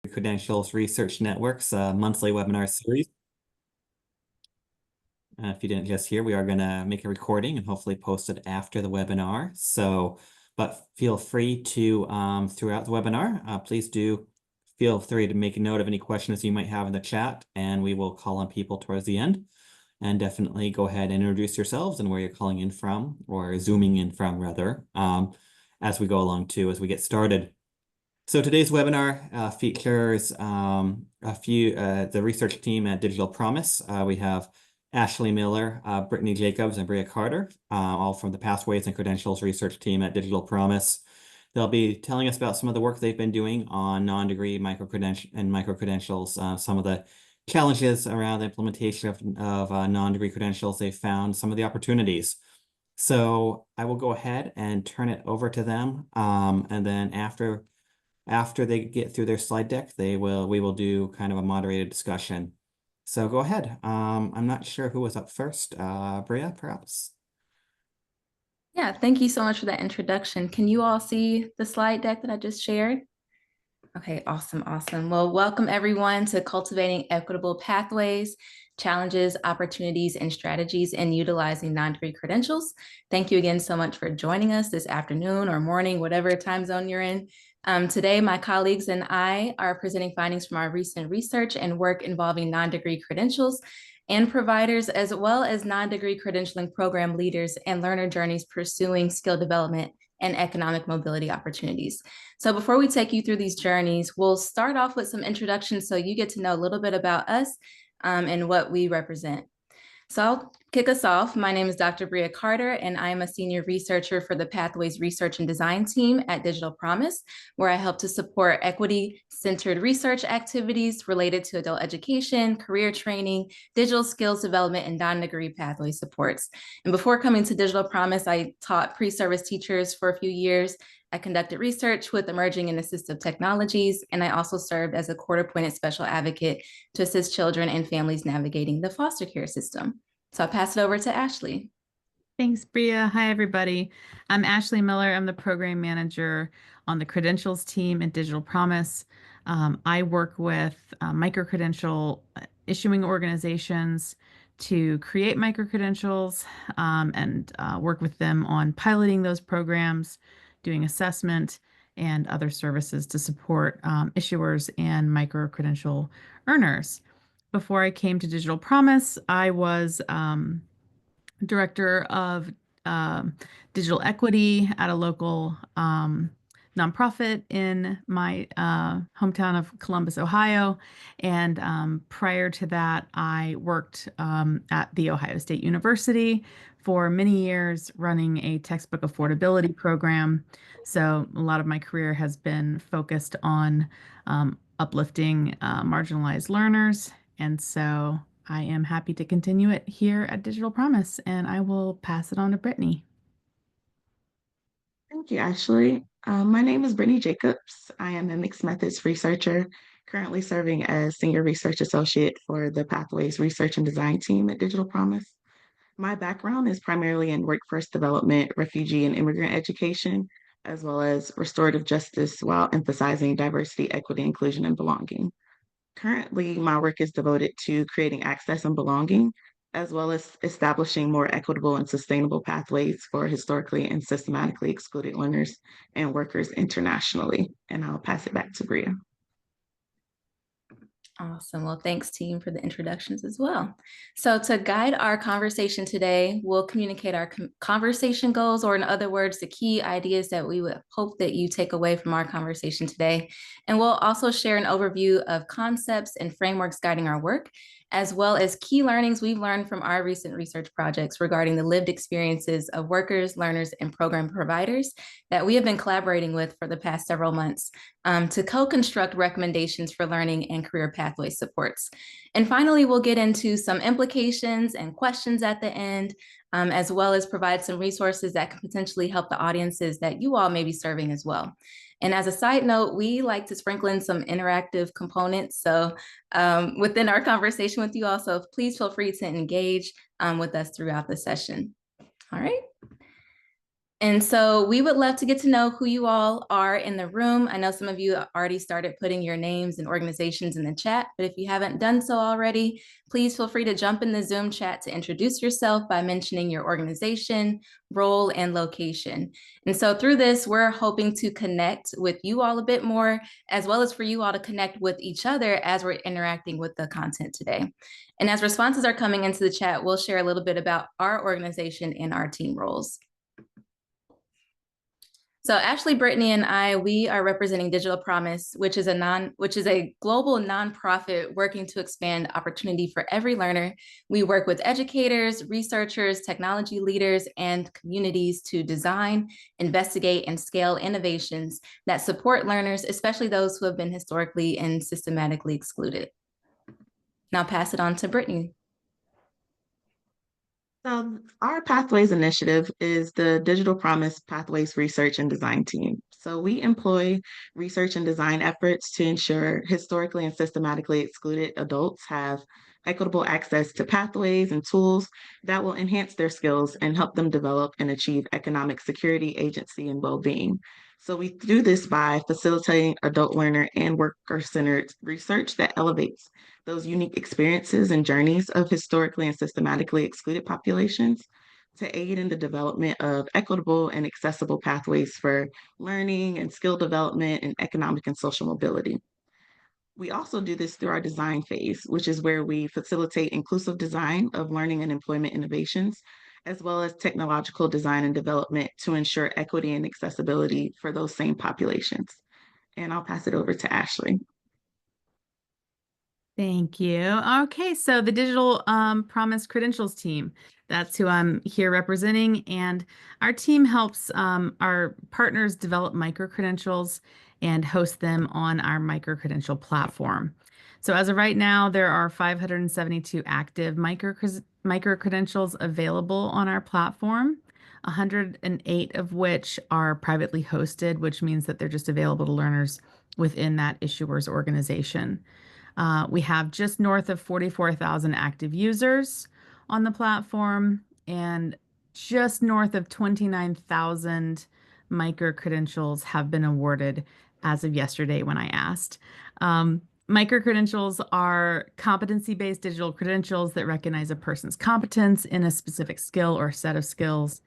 Credentials Research Network's monthly webinar series. If you didn't just hear, we are going to make a recording and hopefully post it after the webinar. But feel free to, throughout the webinar, please do feel free to make a note of any questions you might have in the chat, and we will call on people towards the end. And definitely go ahead and introduce yourselves and where you're calling in from, or zooming in from rather, as we go along too, as we get started. So today's webinar features the research team at Digital Promise. We have Ashley Miller, Brittany Jacobs, and Bria Carter, all from the Pathways and Credentials research team at Digital Promise. They'll be telling us about some of the work they've been doing on non-degree micro-credentials, some of the challenges around the implementation of non-degree credentials they've found, some of the opportunities. So I will go ahead and turn it over to them, and then after they get through their slide deck, we will do kind of a moderated discussion. So go ahead. I'm not sure who was up first. Bria, perhaps? Yeah, thank you so much for that introduction. Can you all see the slide deck that I just shared? Okay, awesome. Well, welcome everyone to Cultivating Equitable Pathways, Challenges, Opportunities, and Strategies in Utilizing Non-Degree Credentials. Thank you again so much for joining us this afternoon or morning, whatever time zone you're in. Today, my colleagues and I are presenting findings from our recent research and work involving non-degree credentials and providers, as well as non-degree credentialing program leaders and learner journeys pursuing skill development and economic mobility opportunities. So before we take you through these journeys, we'll start off with some introductions so you get to know a little bit about us and what we represent. So I'll kick us off. My name is Dr. Bria Carter, and I am a senior researcher for the Pathways Research and Design team at Digital Promise, where I help to support equity-centered research activities related to adult education, career training, digital skills development, and non-degree pathway supports. And before coming to Digital Promise, I taught pre-service teachers for a few years. I conducted research with emerging and assistive technologies, and I also served as a court-appointed special advocate to assist children and families navigating the foster care system. So I'll pass it over to Ashley. Thanks, Bria. Hi, everybody. I'm Ashley Miller. I'm the program manager on the credentials team at Digital Promise. I work with micro-credential issuing organizations to create micro-credentials and work with them on piloting those programs, doing assessment, and other services to support issuers and micro-credential earners. Before I came to Digital Promise, I was director of digital equity at a local nonprofit in my hometown of Columbus, Ohio. And prior to that, I worked at The Ohio State University for many years running a textbook affordability program. So a lot of my career has been focused on uplifting marginalized learners. And so I am happy to continue it here at Digital Promise, and I will pass it on to Brittany. Thank you, Ashley. My name is Brittany Jacobs. I am a mixed methods researcher, currently serving as Senior Research Associate for the Pathways Research and Design team at Digital Promise. My background is primarily in workforce development, refugee and immigrant education, as well as restorative justice while emphasizing diversity, equity, inclusion, and belonging. Currently, my work is devoted to creating access and belonging, as well as establishing more equitable and sustainable pathways for historically and systematically excluded learners and workers internationally. And I'll pass it back to Bria. Awesome. Well, thanks, team, for the introductions as well. So to guide our conversation today, we'll communicate our conversation goals, or in other words, the key ideas that we would hope that you take away from our conversation today. And we'll also share an overview of concepts and frameworks guiding our work, as well as key learnings we've learned from our recent research projects regarding the lived experiences of workers, learners, and program providers that we have been collaborating with for the past several months to co-construct recommendations for learning and career pathway supports. And finally, we'll get into some implications and questions at the end, as well as provide some resources that can potentially help the audiences that you all may be serving as well. And as a side note, we like to sprinkle in some interactive components. So within our conversation with you also, please feel free to engage with us throughout the session. All right. And so we would love to get to know who you all are in the room. I know some of you already started putting your names and organizations in the chat, but if you haven't done so already, please feel free to jump in the Zoom chat to introduce yourself by mentioning your organization, role, and location. And so through this, we're hoping to connect with you all a bit more, as well as for you all to connect with each other as we're interacting with the content today. And as responses are coming into the chat, we'll share a little bit about our organization and our team roles. So Ashley, Brittany, and I, we are representing Digital Promise, which is a global nonprofit working to expand opportunity for every learner. We work with educators, researchers, technology leaders, and communities to design, investigate, and scale innovations that support learners, especially those who have been historically and systematically excluded. Now pass it on to Brittany. So our Pathways initiative is the Digital Promise Pathways Research and Design team. So we employ research and design efforts to ensure historically and systematically excluded adults have equitable access to pathways and tools that will enhance their skills and help them develop and achieve economic security, agency, and well-being. So we do this by facilitating adult learner and worker-centered research that elevates those unique experiences and journeys of historically and systematically excluded populations to aid in the development of equitable and accessible pathways for learning and skill development and economic and social mobility. We also do this through our design phase, which is where we facilitate inclusive design of learning and employment innovations, as well as technological design and development to ensure equity and accessibility for those same populations. And I'll pass it over to Ashley. Thank you. Okay, so the Digital Promise Credentials team, that's who I'm here representing. And our team helps our partners develop micro-credentials and host them on our micro-credential platform. So as of right now, there are 572 active micro-credentials available on our platform, 108 of which are privately hosted, which means that they're just available to learners within that issuer's organization. We have just north of 44,000 active users on the platform and just north of 29,000 micro-credentials have been awarded as of yesterday when I asked. Micro-credentials are competency-based digital credentials that recognize a person's competence in a specific skill or set of skills.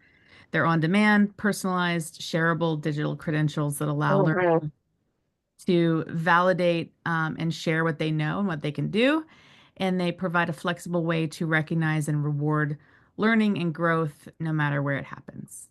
They're on-demand, personalized, shareable digital credentials that allow learners to validate and share what they know and what they can do. And they provide a flexible way to recognize and reward learning and growth no matter where it happens.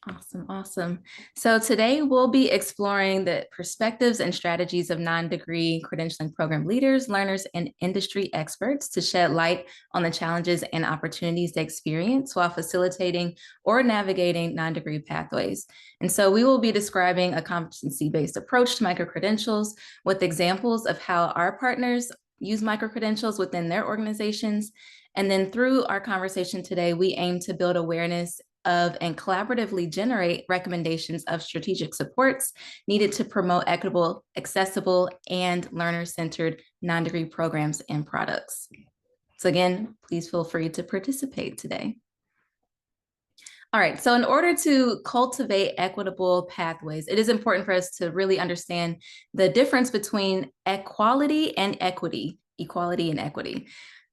Awesome, awesome. So today we'll be exploring the perspectives and strategies of non-degree credentialing program leaders, learners, and industry experts to shed light on the challenges and opportunities they experience while facilitating or navigating non-degree pathways. And so we will be describing a competency-based approach to micro-credentials with examples of how our partners use micro-credentials within their organizations. And then through our conversation today, we aim to build awareness of and collaboratively generate recommendations of strategic supports needed to promote equitable, accessible, and learner-centered non-degree programs and products. So again, please feel free to participate today. All right, so in order to cultivate equitable pathways, it is important for us to really understand the difference between equality and equity,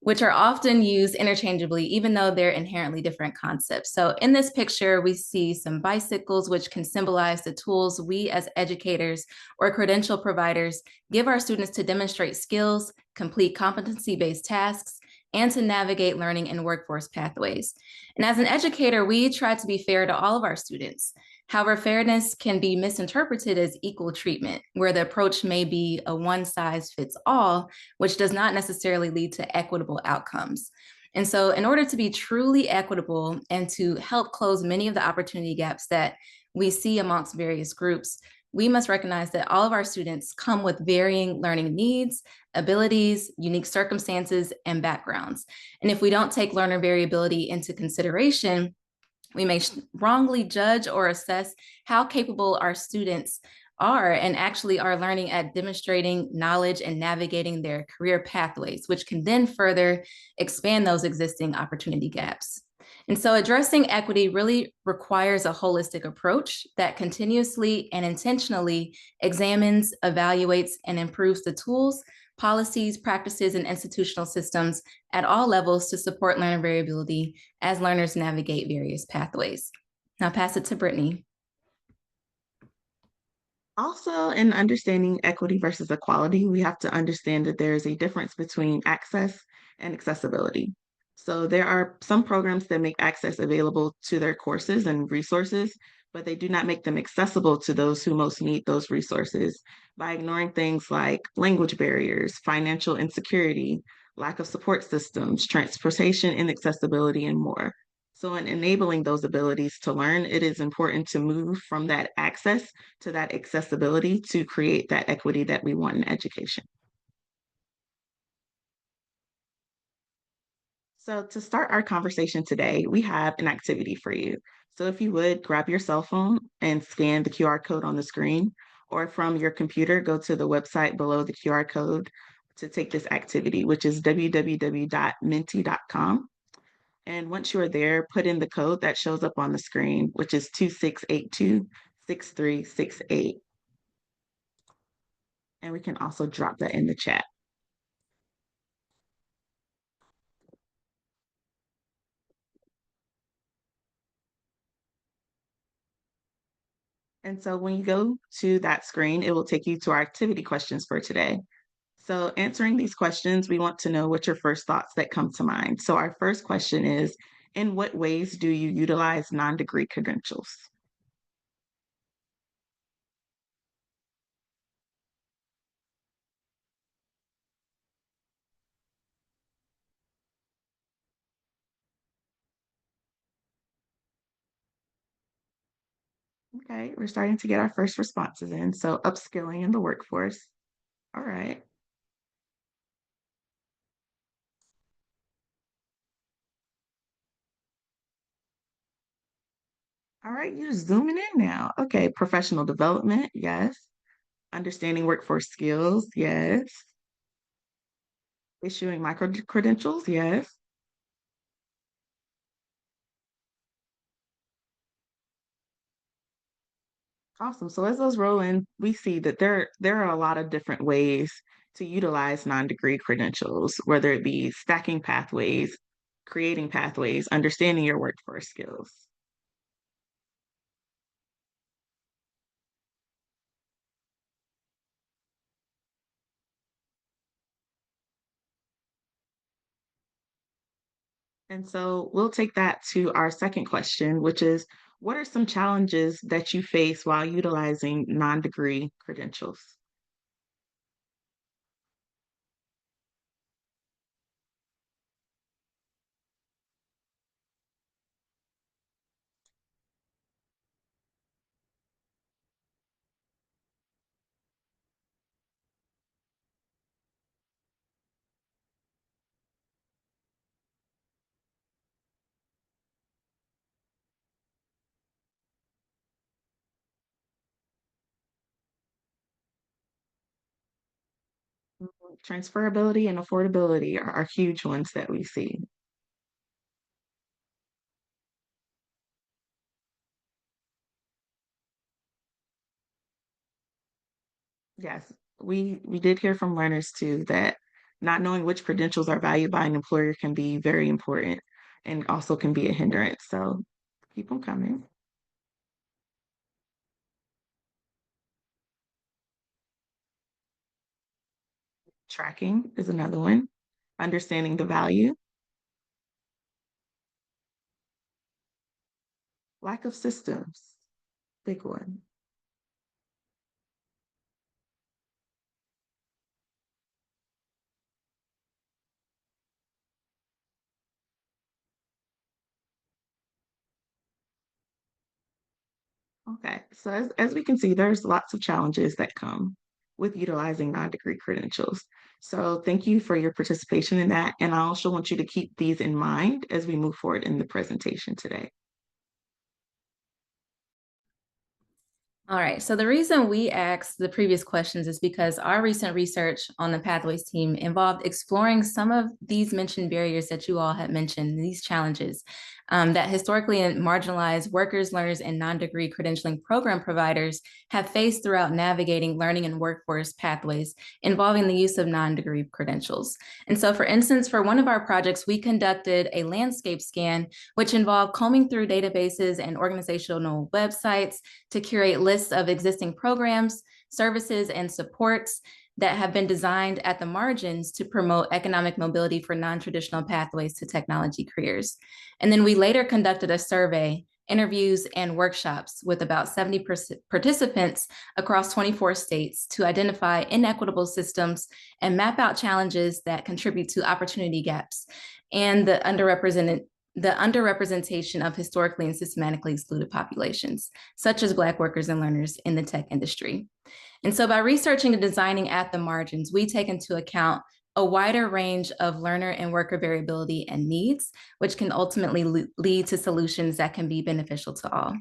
which are often used interchangeably, even though they're inherently different concepts. So in this picture, we see some bicycles, which can symbolize the tools we as educators or credential providers give our students to demonstrate skills, complete competency-based tasks, and to navigate learning and workforce pathways. And as an educator, we try to be fair to all of our students. However, fairness can be misinterpreted as equal treatment, where the approach may be a one-size-fits-all, which does not necessarily lead to equitable outcomes. And so in order to be truly equitable and to help close many of the opportunity gaps that we see amongst various groups, we must recognize that all of our students come with varying learning needs, abilities, unique circumstances, and backgrounds. And if we don't take learner variability into consideration, we may wrongly judge or assess how capable our students are and actually are learning at demonstrating knowledge and navigating their career pathways, which can then further expand those existing opportunity gaps. And so addressing equity really requires a holistic approach that continuously and intentionally examines, evaluates, and improves the tools, policies, practices, and institutional systems at all levels to support learner variability as learners navigate various pathways. Now I'll pass it to Britney. Also, in understanding equity versus equality, we have to understand that there is a difference between access and accessibility. So there are some programs that make access available to their courses and resources, but they do not make them accessible to those who most need those resources by ignoring things like language barriers, financial insecurity, lack of support systems, transportation inaccessibility, and more. So in enabling those abilities to learn, it is important to move from that access to that accessibility to create that equity that we want in education. So to start our conversation today, we have an activity for you. So if you would, grab your cell phone and scan the QR code on the screen, or from your computer, go to the website below the QR code to take this activity, which is www.menti.com. And once you are there, put in the code that shows up on the screen, which is 26826368. And we can also drop that in the chat. And so when you go to that screen, it will take you to our activity questions for today. So answering these questions, we want to know what your first thoughts that come to mind. So our first question is, in what ways do you utilize non-degree credentials? Okay, we're starting to get our first responses in. So upskilling in the workforce. All right. All right, you're zooming in now. Okay, professional development, yes. Understanding workforce skills, yes. Issuing micro credentials, yes. Awesome. So as those roll in, we see that there are a lot of different ways to utilize non-degree credentials, whether it be stacking pathways, creating pathways, understanding your workforce skills. And so we'll take that to our second question, which is, what are some challenges that you face while utilizing non-degree credentials? Transferability and affordability are huge ones that we see. Yes, we did hear from learners too that not knowing which credentials are valued by an employer can be very important and also can be a hindrance. So keep them coming. Tracking is another one. Understanding the value. Lack of systems, big one. Okay, so as we can see, there's lots of challenges that come with utilizing non-degree credentials. So thank you for your participation in that. And I also want you to keep these in mind as we move forward in the presentation today. All right, so the reason we asked the previous questions is because our recent research on the Pathways team involved exploring some of these mentioned barriers that you all had mentioned, these challenges. that historically marginalized workers, learners, and non-degree credentialing program providers have faced throughout navigating learning and workforce pathways involving the use of non-degree credentials. And so, for instance, for one of our projects, we conducted a landscape scan, which involved combing through databases and organizational websites to curate lists of existing programs, services, and supports that have been designed at the margins to promote economic mobility for non-traditional pathways to technology careers. And then we later conducted a survey, interviews, and workshops with about 70 participants across 24 states to identify inequitable systems and map out challenges that contribute to opportunity gaps and the underrepresentation of historically and systematically excluded populations, such as Black workers and learners in the tech industry. And so by researching and designing at the margins, we take into account a wider range of learner and worker variability and needs, which can ultimately lead to solutions that can be beneficial to all.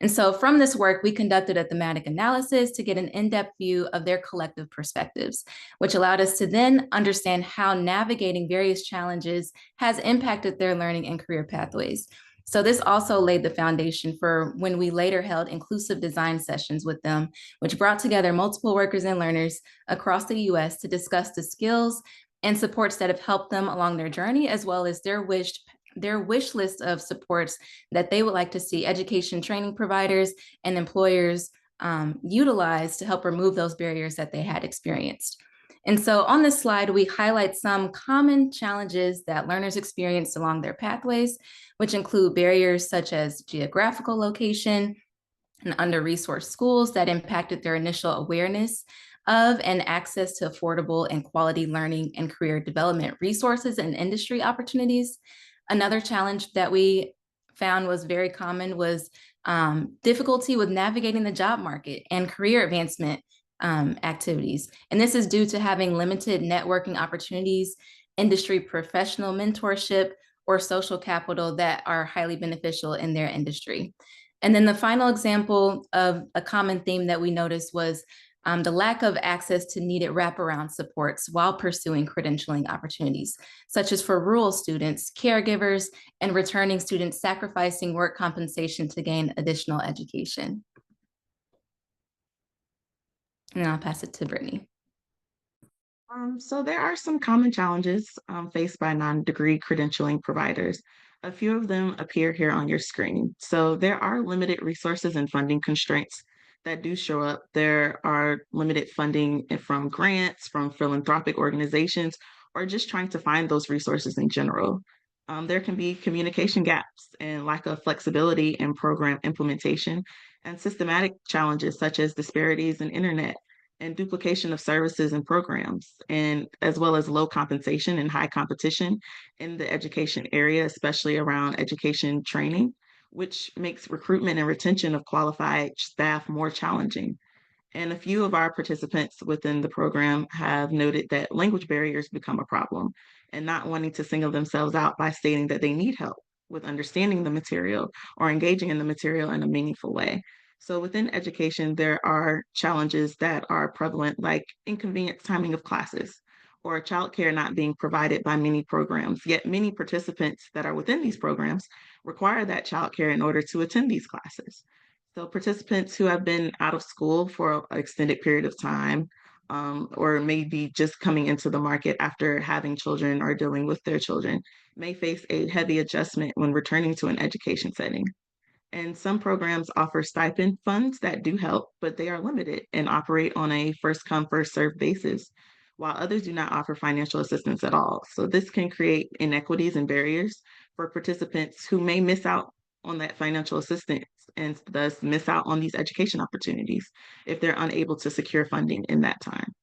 And so from this work, we conducted a thematic analysis to get an in-depth view of their collective perspectives, which allowed us to then understand how navigating various challenges has impacted their learning and career pathways. So this also laid the foundation for when we later held inclusive design sessions with them, which brought together multiple workers and learners across the US to discuss the skills and supports that have helped them along their journey, as well as their wish list of supports that they would like to see education training providers and employers utilize to help remove those barriers that they had experienced. And so on this slide, we highlight some common challenges that learners experienced along their pathways, which include barriers such as geographical location and under-resourced schools that impacted their initial awareness of and access to affordable and quality learning and career development resources and industry opportunities. Another challenge that we found was very common was difficulty with navigating the job market and career advancement activities. And this is due to having limited networking opportunities, industry professional mentorship, or social capital that are highly beneficial in their industry. And then the final example of a common theme that we noticed was the lack of access to needed wraparound supports while pursuing credentialing opportunities, such as for rural students, caregivers, and returning students sacrificing work compensation to gain additional education. And I'll pass it to Britney. So there are some common challenges faced by non-degree credentialing providers. A few of them appear here on your screen. So there are limited resources and funding constraints that do show up. There are limited funding from grants, from philanthropic organizations, or just trying to find those resources in general. There can be communication gaps and lack of flexibility in program implementation, and systematic challenges such as disparities in internet and duplication of services and programs, and as well as low compensation and high competition in the education area, especially around education training, which makes recruitment and retention of qualified staff more challenging. And a few of our participants within the program have noted that language barriers become a problem, and not wanting to single themselves out by stating that they need help with understanding the material or engaging in the material in a meaningful way. So within education, there are challenges that are prevalent, like inconvenient timing of classes or childcare not being provided by many programs, yet many participants that are within these programs require that childcare in order to attend these classes. So participants who have been out of school for an extended period of time, or maybe just coming into the market after having children or dealing with their children, may face a heavy adjustment when returning to an education setting. And some programs offer stipend funds that do help, but they are limited and operate on a first come, first served basis, while others do not offer financial assistance at all. So this can create inequities and barriers for participants who may miss out on that financial assistance and thus miss out on these education opportunities if they're unable to secure funding in that time.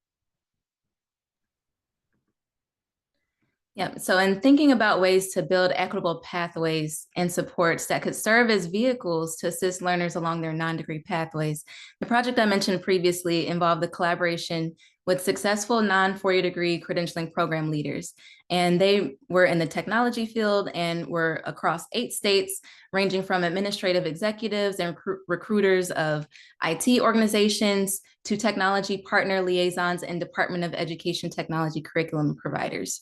Yep. So in thinking about ways to build equitable pathways and supports that could serve as vehicles to assist learners along their non-degree pathways, the project I mentioned previously involved the collaboration with successful non-4-year degree credentialing program leaders. And they were in the technology field and were across 8 states, ranging from administrative executives and recruiters of IT organizations to technology partner liaisons and Department of Education technology curriculum providers.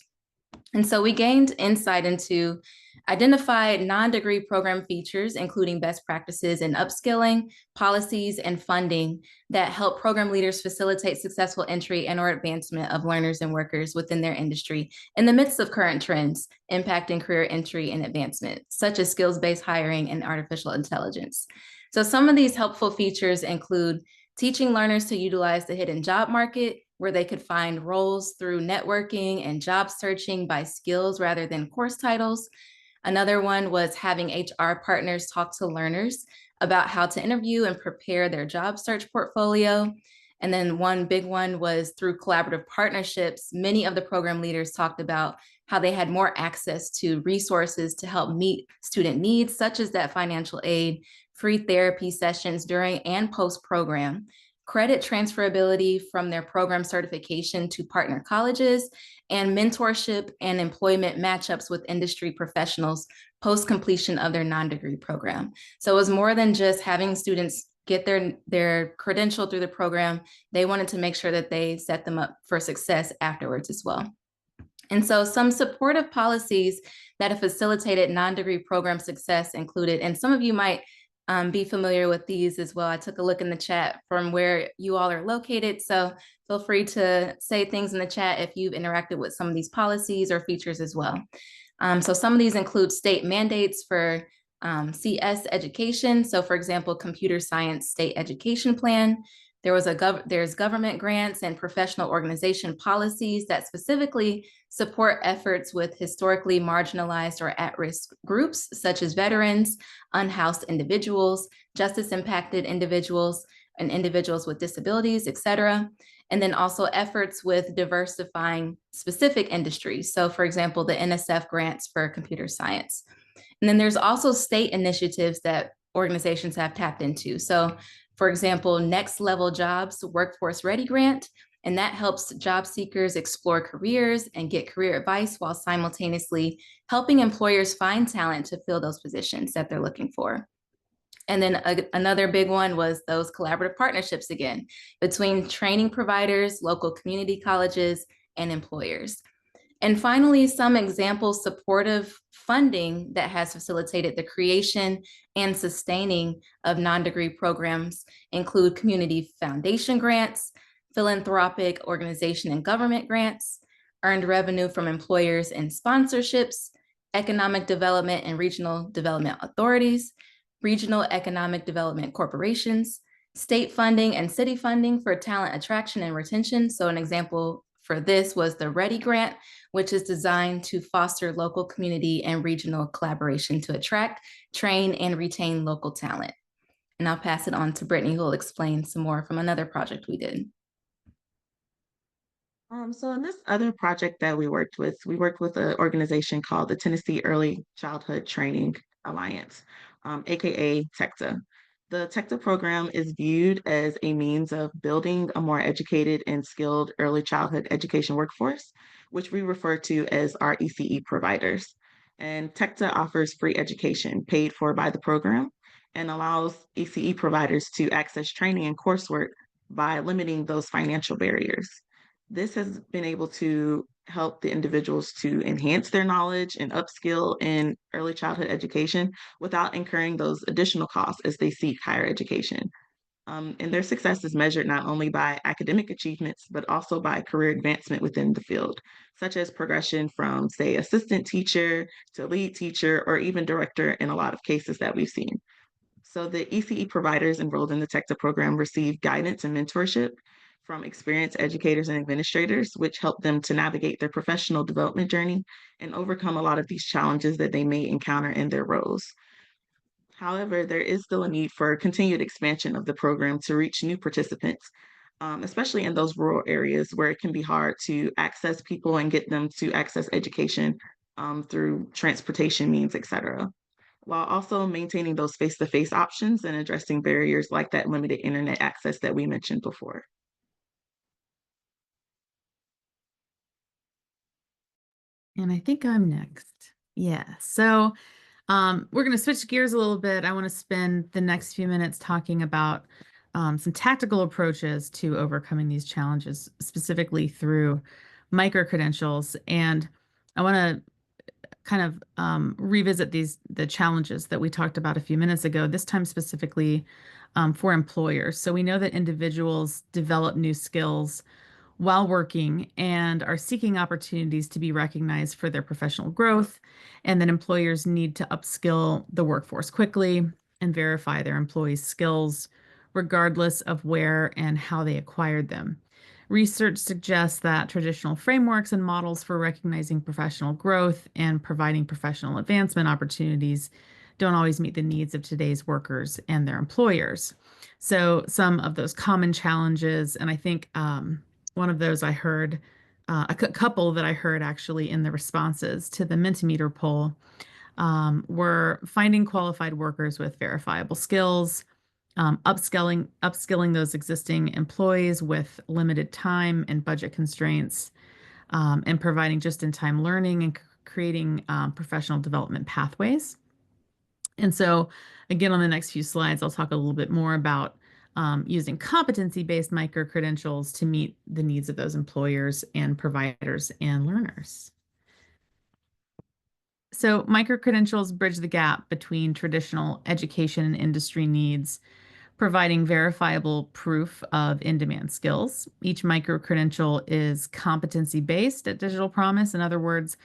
And so we gained insight into identified non-degree program features, including best practices in upskilling, policies, and funding that help program leaders facilitate successful entry and or advancement of learners and workers within their industry in the midst of current trends impacting career entry and advancement, such as skills-based hiring and artificial intelligence. So some of these helpful features include teaching learners to utilize the hidden job market, where they could find roles through networking and job searching by skills rather than course titles. Another one was having HR partners talk to learners about how to interview and prepare their job search portfolio. And then one big one was through collaborative partnerships. Many of the program leaders talked about how they had more access to resources to help meet student needs, such as that financial aid, free therapy sessions during and post-program, credit transferability from their program certification to partner colleges, and mentorship and employment matchups with industry professionals post completion of their non-degree program. So it was more than just having students get their credential through the program. They wanted to make sure that they set them up for success afterwards as well. And so some supportive policies that have facilitated non-degree program success included, and some of you might be familiar with these as well. I took a look in the chat from where you all are located. So feel free to say things in the chat if you've interacted with some of these policies or features as well. So some of these include state mandates for CS education. So for example, computer science state education plan. There's government grants and professional organization policies that specifically support efforts with historically marginalized or at-risk groups, such as veterans, unhoused individuals, justice-impacted individuals, and individuals with disabilities, et cetera. And then also efforts with diversifying specific industries. So for example, the NSF grants for computer science. And then there's also state initiatives that organizations have tapped into. So for example, Next Level Jobs Workforce Ready Grant, and that helps job seekers explore careers and get career advice while simultaneously helping employers find talent to fill those positions that they're looking for. And then another big one was those collaborative partnerships again, between training providers, local community colleges, and employers. And finally, some example supportive funding that has facilitated the creation and sustaining of non-degree programs include community foundation grants, philanthropic organization and government grants, earned revenue from employers and sponsorships, economic development and regional development authorities, regional economic development corporations, state funding and city funding for talent attraction and retention. So an example for this was the READY grant, which is designed to foster local community and regional collaboration to attract, train, and retain local talent. And I'll pass it on to Britney, who will explain some more from another project we did. So in this other project that we worked with an organization called the Tennessee Early Childhood Training Alliance, aka TECTA. The TECTA program is viewed as a means of building a more educated and skilled early childhood education workforce, which we refer to as our ECE providers. And TECTA offers free education paid for by the program and allows ECE providers to access training and coursework by limiting those financial barriers. This has been able to help the individuals to enhance their knowledge and upskill in early childhood education without incurring those additional costs as they seek higher education. And their success is measured not only by academic achievements, but also by career advancement within the field, such as progression from, say, assistant teacher to lead teacher, or even director in a lot of cases that we've seen. So the ECE providers enrolled in the TECTA program receive guidance and mentorship from experienced educators and administrators, which help them to navigate their professional development journey and overcome a lot of these challenges that they may encounter in their roles. However, there is still a need for continued expansion of the program to reach new participants, especially in those rural areas where it can be hard to access people and get them to access education through transportation means, et cetera, while also maintaining those face-to-face options and addressing barriers like that limited internet access that we mentioned before. And I think I'm next. Yeah. So we're going to switch gears a little bit. I want to spend the next few minutes talking about some tactical approaches to overcoming these challenges, specifically through micro-credentials. And I want to kind of revisit the challenges that we talked about a few minutes ago, this time specifically for employers. So we know that individuals develop new skills while working and are seeking opportunities to be recognized for their professional growth, and that employers need to upskill the workforce quickly and verify their employees' skills, regardless of where and how they acquired them. Research suggests that traditional frameworks and models for recognizing professional growth and providing professional advancement opportunities don't always meet the needs of today's workers and their employers. So, some of those common challenges, and I think one of those I heard, couple that I heard actually in the responses to the Mentimeter poll were finding qualified workers with verifiable skills, upskilling those existing employees with limited time and budget constraints, and providing just-in-time learning and creating professional development pathways. And so, again, on the next few slides, I'll talk a little bit more about using competency-based micro-credentials to meet the needs of those employers and providers and learners. So micro-credentials bridge the gap between traditional education and industry needs, providing verifiable proof of in-demand skills. Each micro-credential is competency-based at Digital Promise. In other words,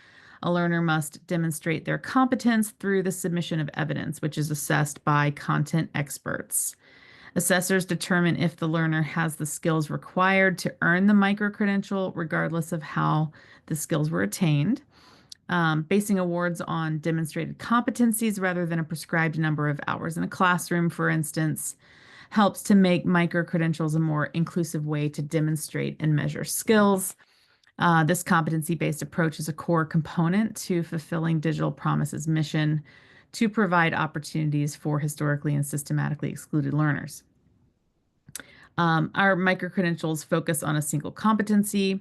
a learner must demonstrate their competence through the submission of evidence, which is assessed by content experts. Assessors determine if the learner has the skills required to earn the micro-credential, regardless of how the skills were attained. Basing awards on demonstrated competencies rather than a prescribed number of hours in a classroom, for instance, helps to make micro-credentials a more inclusive way to demonstrate and measure skills. This competency-based approach is a core component to fulfilling Digital Promise's mission to provide opportunities for historically and systematically excluded learners. Our micro-credentials focus on a single competency.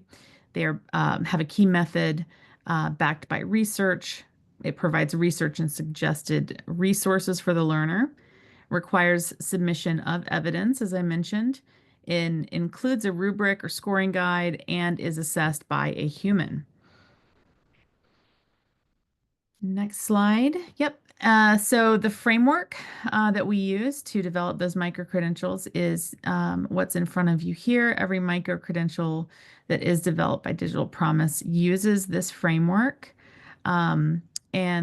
They have a key method backed by research. It provides research and suggested resources for the learner, requires submission of evidence, as I mentioned, includes a rubric or scoring guide, and is assessed by a human. Next slide. Yep. So the framework that we use to develop those micro-credentials is what's in front of you here. Every micro-credential that is developed by Digital Promise uses this framework. And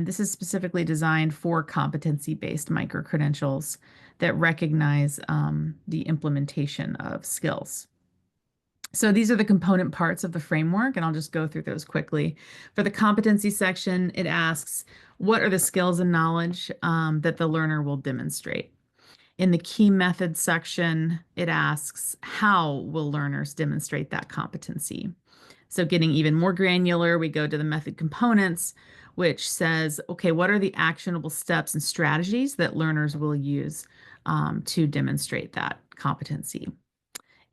this is specifically designed for competency-based micro-credentials that recognize the implementation of skills. So these are the component parts of the framework, and I'll just go through those quickly. For the competency section, it asks, what are the skills and knowledge that the learner will demonstrate? In the key methods section, it asks, how will learners demonstrate that competency? So getting even more granular, we go to the method components, which says, okay, what are the actionable steps and strategies that learners will use to demonstrate that competency?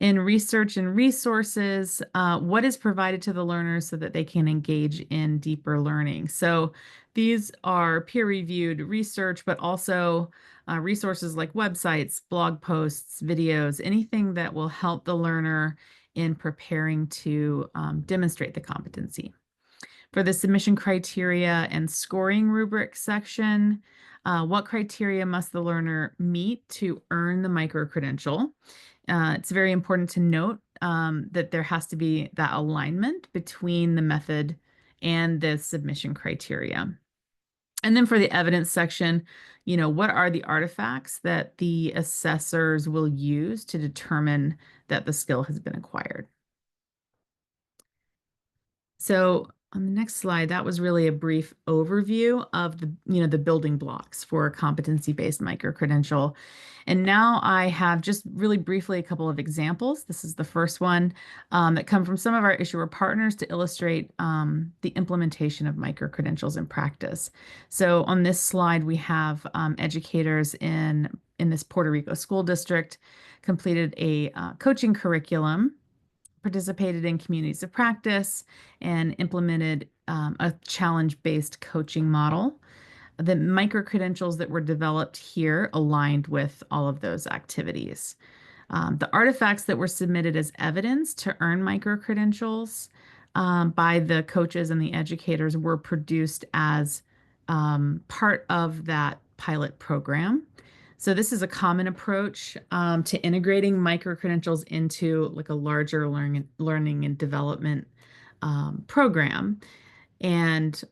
In research and resources, what is provided to the learners so that they can engage in deeper learning? So these are peer-reviewed research, but also resources like websites, blog posts, videos, anything that will help the learner in preparing to demonstrate the competency. For the submission criteria and scoring rubric section, what criteria must the learner meet to earn the micro-credential? It's very important to note that there has to be that alignment between the method and the submission criteria. And then for the evidence section, what are the artifacts that the assessors will use to determine that the skill has been acquired? So on the next slide, that was really a brief overview of the building blocks for a competency-based micro-credential. And now I have just really briefly a couple of examples. This is the first one that come from some of our issuer partners to illustrate the implementation of micro-credentials in practice. So on this slide, we have educators in this Puerto Rico school district completed a coaching curriculum, participated in communities of practice, and implemented a challenge-based coaching model. The micro-credentials that were developed here aligned with all of those activities. The artifacts that were submitted as evidence to earn micro-credentials by the coaches and the educators were produced as part of that pilot program. So this is a common approach to integrating micro-credentials into like a larger learning and development program. And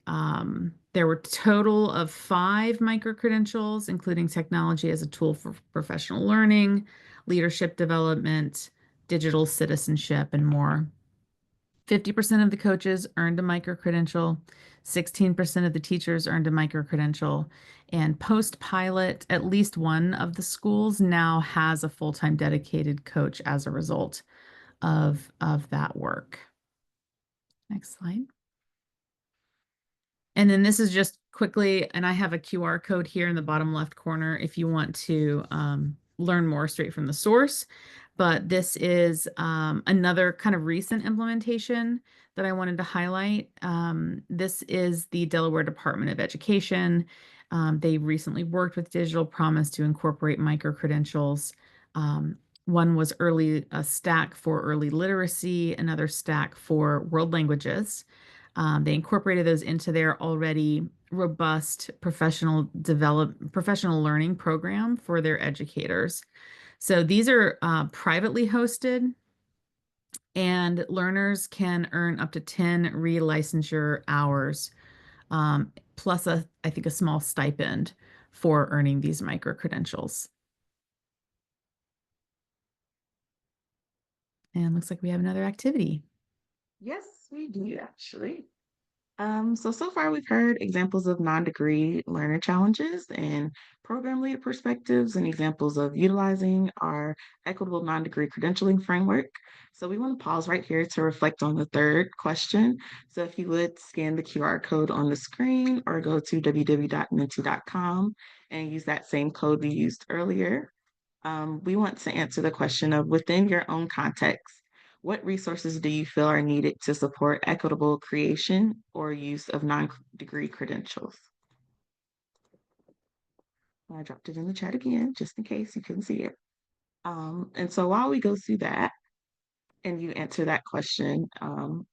there were a total of 5 micro-credentials, including technology as a tool for professional learning, leadership development, digital citizenship, and more. 50% of the coaches earned a micro-credential, 16% of the teachers earned a micro-credential, and post-pilot, at least one of the schools now has a full-time dedicated coach as a result of that work. Next slide. And then this is just quickly, and I have a QR code here in the bottom left corner if you want to learn more straight from the source. But this is another kind of recent implementation that I wanted to highlight. This is the Delaware Department of Education. They recently worked with Digital Promise to incorporate micro-credentials. One was a stack for early literacy, another stack for world languages. They incorporated those into their already robust professional learning program for their educators. So these are privately hosted, and learners can earn up to 10 relicensure hours, plus I think a small stipend for earning these micro-credentials. And looks like we have another activity. Yes, we do actually. So far we've heard examples of non-degree learner challenges and program leader perspectives and examples of utilizing our equitable non-degree credentialing framework. So we want to pause right here to reflect on the third question. So if you would scan the QR code on the screen or go to www.menti.com and use that same code we used earlier. We want to answer the question of within your own context, what resources do you feel are needed to support equitable creation or use of non-degree credentials? I dropped it in the chat again, just in case you couldn't see it. And so while we go through that and you answer that question,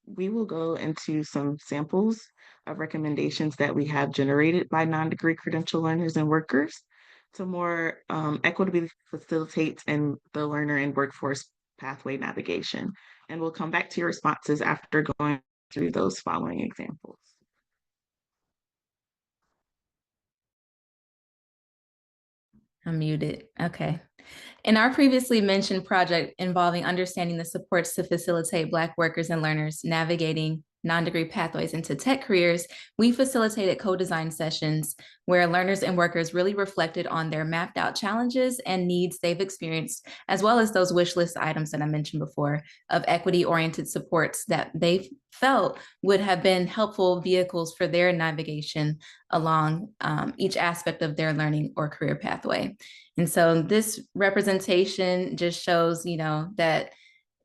we will go into some samples of recommendations that we have generated by non-degree credential learners and workers to more equitably facilitate in the learner and workforce pathway navigation. And we'll come back to your responses after going through those following examples. I'm muted. Okay. In our previously mentioned project involving understanding the supports to facilitate Black workers and learners navigating non-degree pathways into tech careers, we facilitated co-design sessions where learners and workers really reflected on their mapped out challenges and needs they've experienced, as well as those wish list items that I mentioned before of equity-oriented supports that they felt would have been helpful vehicles for their navigation along each aspect of their learning or career pathway. And so this representation just shows, that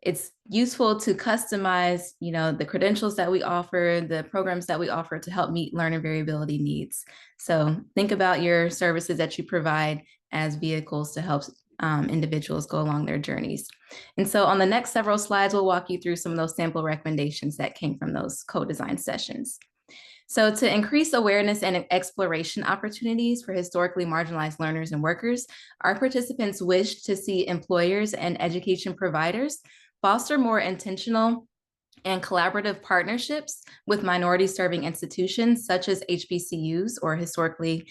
it's useful to customize, the credentials that we offer, the programs that we offer to help meet learner variability needs. So think about your services that you provide as vehicles to help individuals go along their journeys. And so on the next several slides, we'll walk you through some of those sample recommendations that came from those co-design sessions. So to increase awareness and exploration opportunities for historically marginalized learners and workers, our participants wished to see employers and education providers foster more intentional and collaborative partnerships with minority serving institutions such as HBCUs or historically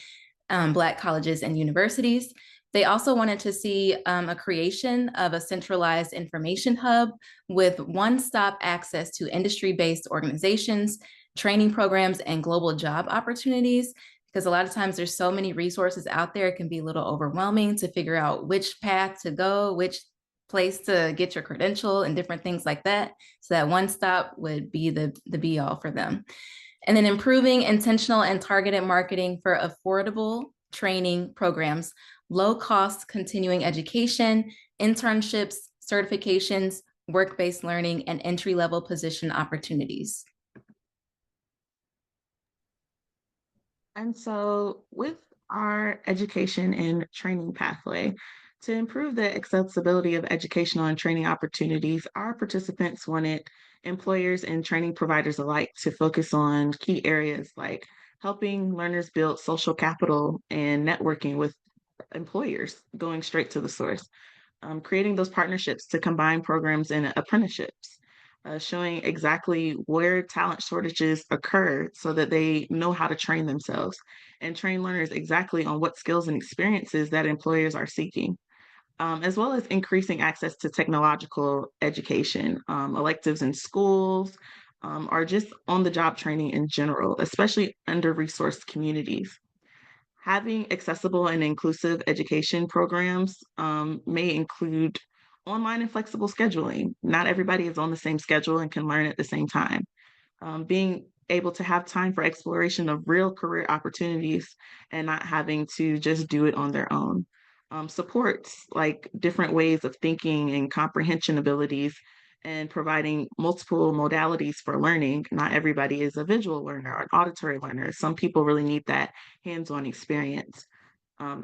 Black colleges and universities. They also wanted to see a creation of a centralized information hub with one-stop access to industry-based organizations, training programs, and global job opportunities, because a lot of times there's so many resources out there, it can be a little overwhelming to figure out which path to go, which place to get your credential and different things like that. So that one stop would be the be all for them. And then improving intentional and targeted marketing for affordable training programs, low cost continuing education, internships, certifications, work-based learning, and entry-level position opportunities. And so with our education and training pathway, To improve the accessibility of educational and training opportunities, our participants wanted employers and training providers alike to focus on key areas like helping learners build social capital and networking with employers, going straight to the source, creating those partnerships to combine programs and apprenticeships, showing exactly where talent shortages occur so that they know how to train themselves and train learners exactly on what skills and experiences that employers are seeking, as well as increasing access to technological education, electives in schools, or just on the job training in general, especially under resourced communities. Having accessible and inclusive education programs may include online and flexible scheduling. Not everybody is on the same schedule and can learn at the same time. Being able to have time for exploration of real career opportunities and not having to just do it on their own. Supports like different ways of thinking and comprehension abilities and providing multiple modalities for learning. Not everybody is a visual learner or an auditory learner. Some people really need that hands-on experience,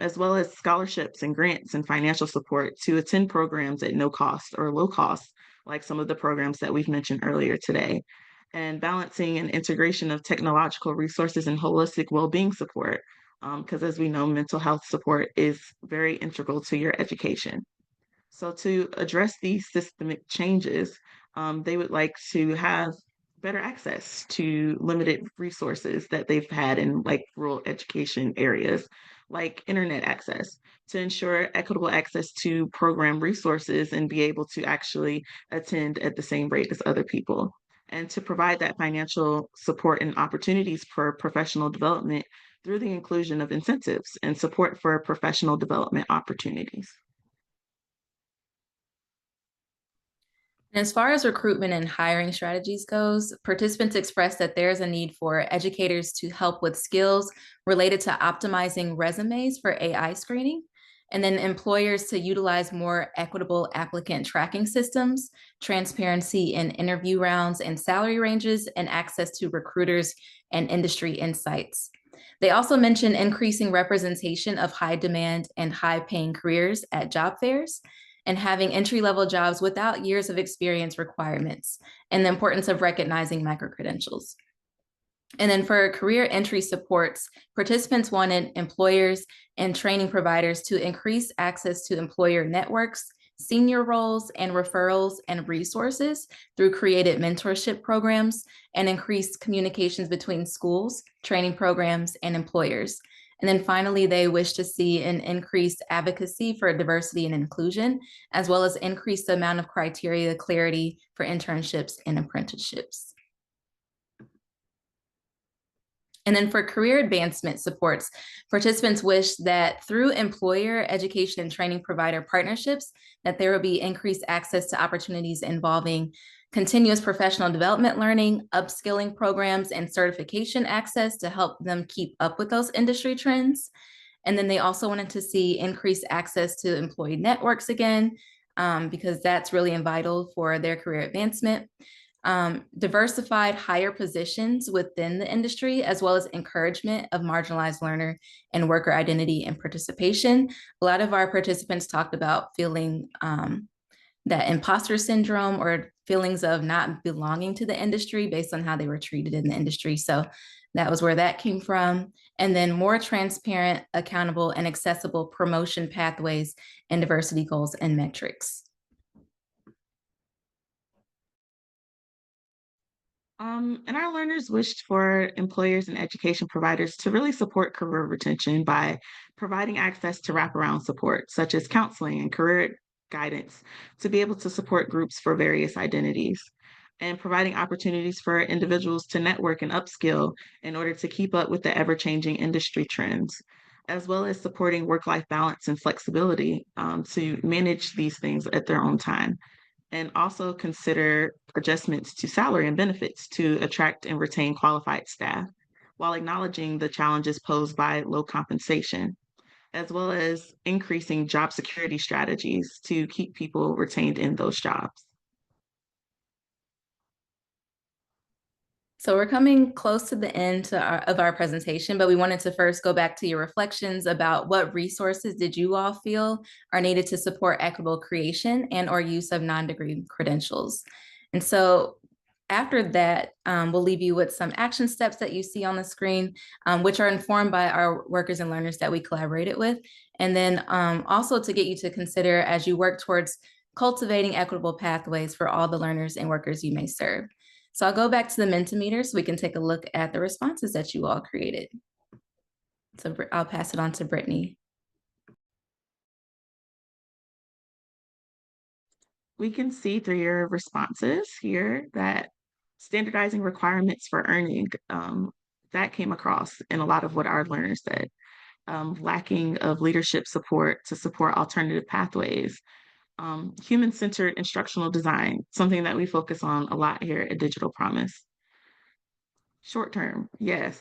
as well as scholarships and grants and financial support to attend programs at no cost or low cost, like some of the programs that we've mentioned earlier today, and balancing an integration of technological resources and holistic well-being support, because as we know, mental health support is very integral to your education. So to address these systemic changes, they would like to have better access to limited resources that they've had in like rural education areas, like internet access, to ensure equitable access to program resources and be able to actually attend at the same rate as other people, and to provide that financial support and opportunities for professional development through the inclusion of incentives and support for professional development opportunities. As far as recruitment and hiring strategies goes, participants expressed that there's a need for educators to help with skills related to optimizing resumes for AI screening, and then employers to utilize more equitable applicant tracking systems, transparency in interview rounds and salary ranges, and access to recruiters and industry insights. They also mentioned increasing representation of high demand and high paying careers at job fairs, and having entry-level jobs without years of experience requirements, and the importance of recognizing micro-credentials. And then for career entry supports, participants wanted employers and training providers to increase access to employer networks, senior roles, and referrals and resources through created mentorship programs, and increased communications between schools, training programs, and employers. And then finally, they wish to see an increased advocacy for diversity and inclusion, as well as increase the amount of criteria clarity for internships and apprenticeships. And then for career advancement supports, participants wish that through employer education and training provider partnerships, that there will be increased access to opportunities involving continuous professional development learning, upskilling programs, and certification access to help them keep up with those industry trends. And then they also wanted to see increased access to employee networks again, because that's really vital for their career advancement. Diversified higher positions within the industry, as well as encouragement of marginalized learner and worker identity and participation. A lot of our participants talked about feeling that imposter syndrome or feelings of not belonging to the industry based on how they were treated in the industry. So that was where that came from. And then more transparent, accountable, and accessible promotion pathways and diversity goals and metrics. And our learners wished for employers and education providers to really support career retention by providing access to wraparound support, such as counseling and career guidance, to be able to support groups for various identities, and providing opportunities for individuals to network and upskill in order to keep up with the ever-changing industry trends, as well as supporting work-life balance and flexibility to manage these things at their own time, and also consider adjustments to salary and benefits to attract and retain qualified staff while acknowledging the challenges posed by low compensation, as well as increasing job security strategies to keep people retained in those jobs. So we're coming close to the end of our presentation, but we wanted to first go back to your reflections about what resources did you all feel are needed to support equitable creation and or use of non-degree credentials. And so after that, we'll leave you with some action steps that you see on the screen, which are informed by our workers and learners that we collaborated with. And then also to get you to consider as you work towards cultivating equitable pathways for all the learners and workers you may serve. So I'll go back to the Mentimeter so we can take a look at the responses that you all created. So I'll pass it on to Britney. We can see through your responses here that standardizing requirements for earning, that came across in a lot of what our learners said. Lacking of leadership support to support alternative pathways, human-centered instructional design, something that we focus on a lot here at Digital Promise. Short term, yes.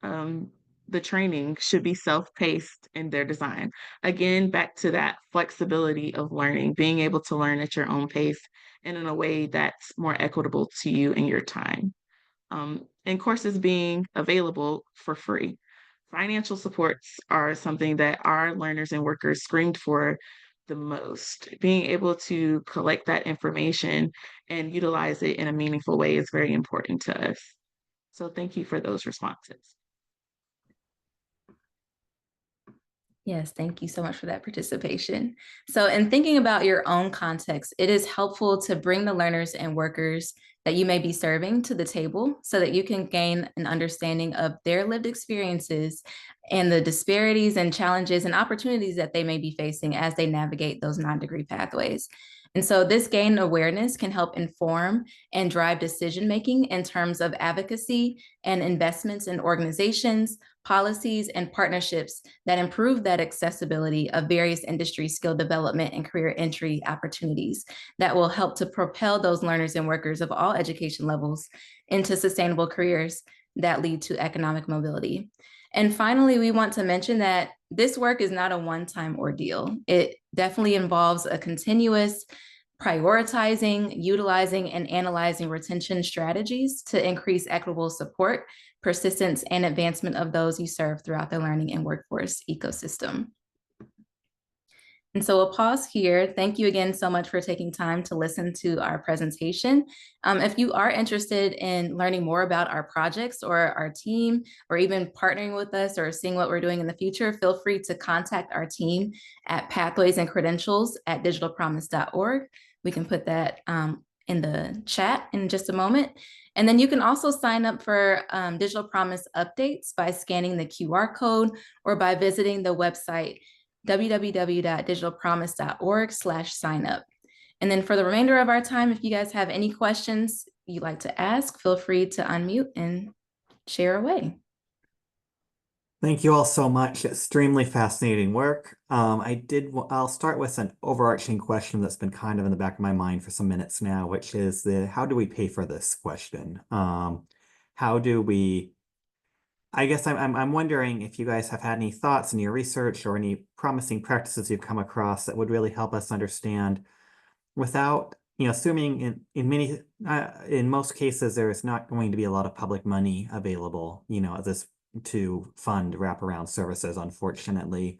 The training should be self-paced in their design. Again, back to that flexibility of learning, being able to learn at your own pace and in a way that's more equitable to you and your time. And courses being available for free. Financial supports are something that our learners and workers screamed for the most. Being able to collect that information and utilize it in a meaningful way is very important to us. So thank you for those responses. Yes, thank you so much for that participation. So in thinking about your own context, it is helpful to bring the learners and workers that you may be serving to the table so that you can gain an understanding of their lived experiences and the disparities and challenges and opportunities that they may be facing as they navigate those non-degree pathways. And so this gained awareness can help inform and drive decision-making in terms of advocacy and investments in organizations, policies, and partnerships that improve that accessibility of various industry skill development and career entry opportunities that will help to propel those learners and workers of all education levels into sustainable careers that lead to economic mobility. And finally, we want to mention that this work is not a one-time ordeal. It definitely involves a continuous prioritizing, utilizing, and analyzing retention strategies to increase equitable support, persistence, and advancement of those you serve throughout the learning and workforce ecosystem. And so we'll pause here. Thank you again so much for taking time to listen to our presentation. If you are interested in learning more about our projects or our team, or even partnering with us or seeing what we're doing in the future, feel free to contact our team at pathwaysandcredentials@digitalpromise.org. We can put that in the chat in just a moment. And then you can also sign up for Digital Promise updates by scanning the QR code or by visiting the website www.digitalpromise.org/signup. And then for the remainder of our time, if you guys have any questions you'd like to ask, feel free to unmute and share away. Thank you all so much. Extremely fascinating work. I'll start with an overarching question that's been kind of in the back of my mind for some minutes now, which is how do we pay for this question? How do we, I guess I'm wondering if you guys have had any thoughts in your research or any promising practices you've come across that would really help us understand without, assuming in most cases, there is not going to be a lot of public money available, to fund wraparound services, unfortunately.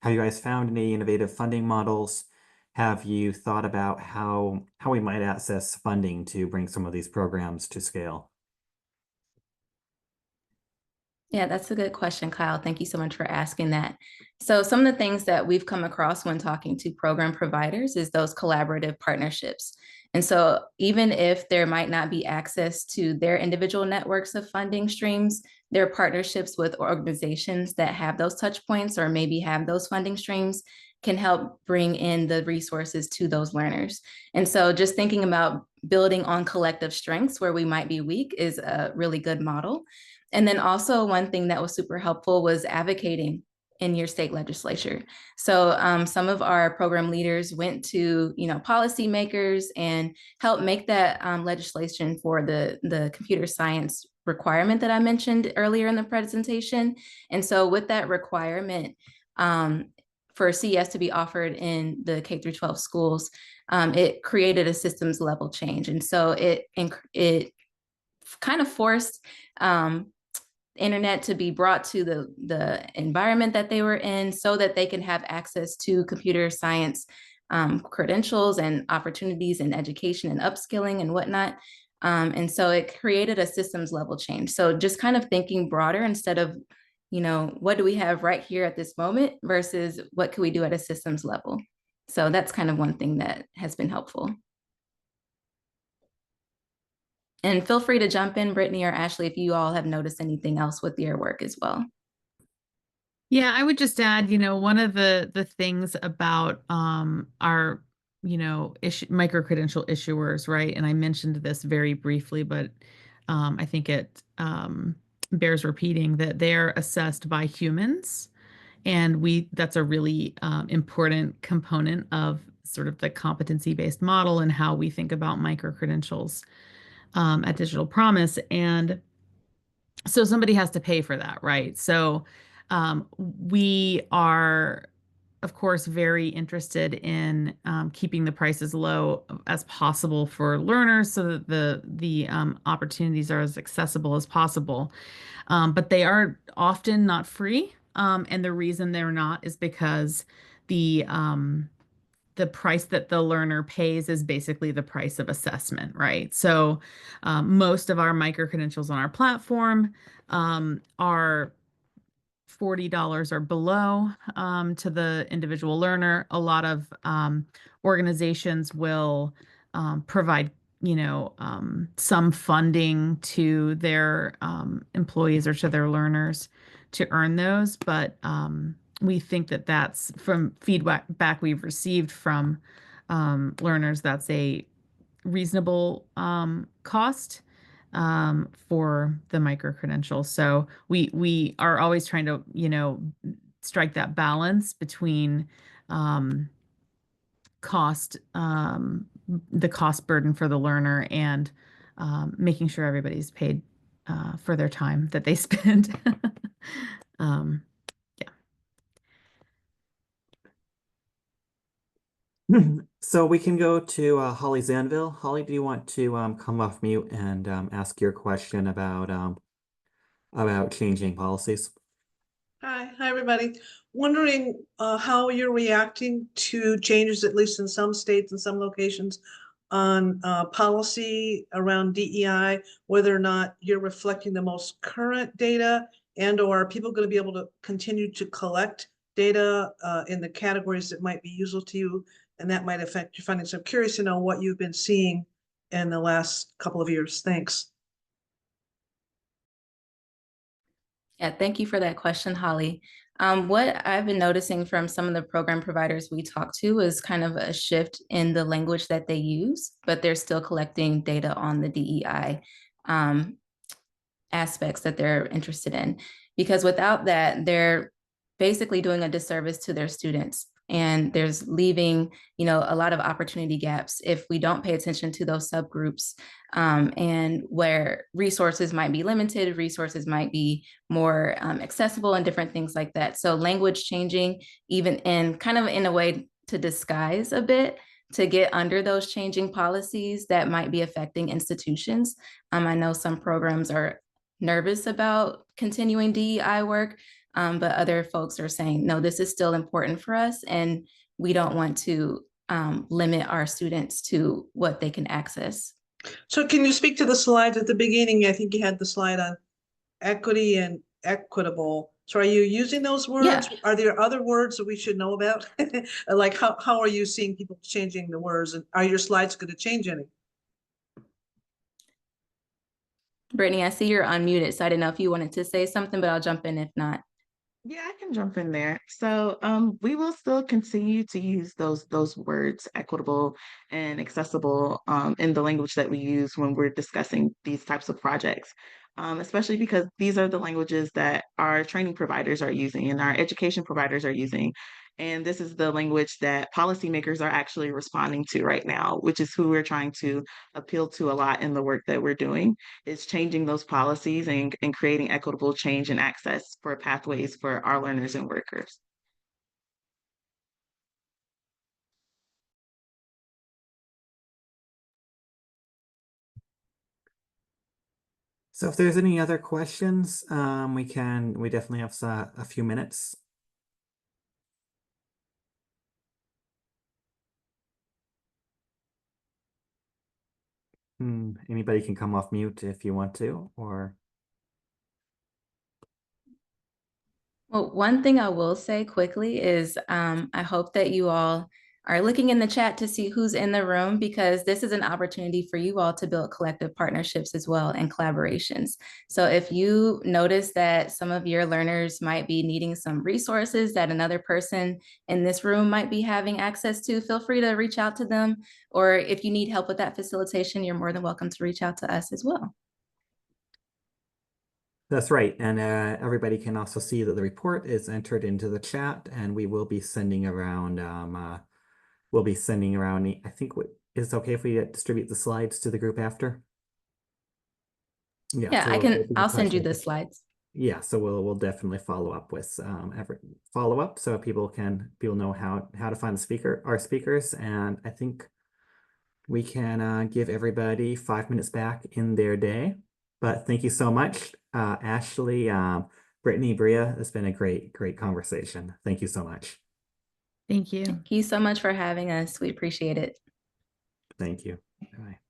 Have you guys found any innovative funding models? Have you thought about how we might access funding to bring some of these programs to scale? Yeah, that's a good question, Kyle. Thank you so much for asking that. So some of the things that we've come across when talking to program providers is those collaborative partnerships. And so even if there might not be access to their individual networks of funding streams, their partnerships with organizations that have those touch points or maybe have those funding streams can help bring in the resources to those learners. And so just thinking about building on collective strengths where we might be weak is a really good model. And then also one thing that was super helpful was advocating in your state legislature. So some of our program leaders went to, policymakers and helped make that legislation for the computer science requirement that I mentioned earlier in the presentation. And so with that requirement for CES to be offered in the K through 12 schools, it created a systems level change. And so it kind of forced internet to be brought to the environment that they were in so that they can have access to computer science credentials and opportunities in education and upskilling and whatnot. And so it created a systems level change. So just kind of thinking broader instead of, what do we have right here at this moment versus what can we do at a systems level? So that's kind of one thing that has been helpful. And feel free to jump in, Brittany or Ashley, if you all have noticed anything else with your work as well. Yeah, I would just add, one of the things about our, micro-credential issuers, right? And I mentioned this very briefly, but I think it bears repeating that they're assessed by humans. And that's a really important component of sort of the competency-based model and how we think about micro-credentials at Digital Promise. And so somebody has to pay for that, right? So we are, of course, very interested in keeping the prices low as possible for learners so that the opportunities are as accessible as possible. But they are often not free. And the reason they're not is because the price that the learner pays is basically the price of assessment, right? So most of our micro credentials on our platform are $40 or below to the individual learner. A lot of organizations will provide, some funding to their employees or to their learners to earn those, but we think that that's from feedback we've received from learners, that's a reasonable cost for the micro credentials. So we are always trying to, strike that balance between cost, the cost burden for the learner and making sure everybody's paid for their time that they spend. So we can go to Holly Zanville. Holly, do you want to come off mute and ask your question about changing policies? Hi, everybody. Wondering how you're reacting to changes, at least in some states and some locations, on policy around DEI, whether or not you're reflecting the most current data and/or are people going to be able to continue to collect data in the categories that might be useful to you, and that might affect your funding. So I'm curious to know what you've been seeing in the last couple of years. Thanks. Yeah, thank you for that question, Holly. What I've been noticing from some of the program providers we talk to is kind of a shift in the language that they use, but they're still collecting data on the DEI aspects that they're interested in. Because without that, they're basically doing a disservice to their students. And there's leaving, a lot of opportunity gaps if we don't pay attention to those subgroups, and where resources might be limited, resources might be more accessible and different things like that. So language changing, even in kind of in a way to disguise a bit, to get under those changing policies that might be affecting institutions. I know some programs are nervous about continuing DEI work, but other folks are saying, no, this is still important for us, and we don't want to limit our students to what they can access. So can you speak to the slides at the beginning? I think you had the slide on equity and equitable. So are you using those words? Yeah. Are there other words that we should know about? Like how are you seeing people changing the words, and are your slides going to change any? Brittany, I see you're unmuted, so I didn't know if you wanted to say something, but I'll jump in if not. Yeah, I can jump in there. So we will still continue to use those words, equitable and accessible, in the language that we use when we're discussing these types of projects. Especially because these are the languages that our training providers are using and our education providers are using. And this is the language that policymakers are actually responding to right now, which is who we're trying to appeal to a lot in the work that we're doing, is changing those policies and creating equitable change and access for pathways for our learners and workers. So if there's any other questions, we definitely have a few minutes. Anybody can come off mute if you want to, or. Well, one thing I will say quickly is I hope that you all are looking in the chat to see who's in the room, because this is an opportunity for you all to build collective partnerships as well and collaborations. So if you notice that some of your learners might be needing some resources that another person in this room might be having access to, feel free to reach out to them. Or if you need help with that facilitation, you're more than welcome to reach out to us as well. That's right. And everybody can also see that the report is entered into the chat, and we will be sending around, I think is it okay if we distribute the slides to the group after? Yeah, so I'll send you the slides. Yeah, so we'll definitely follow up with follow up so people know how to find our speakers, and I think we can give everybody 5 minutes back in their day. But thank you so much, Ashley, Brittany, Bria. It's been a great conversation. Thank you so much. Thank you. Thank you so much for having us. We appreciate it. Thank you. Bye.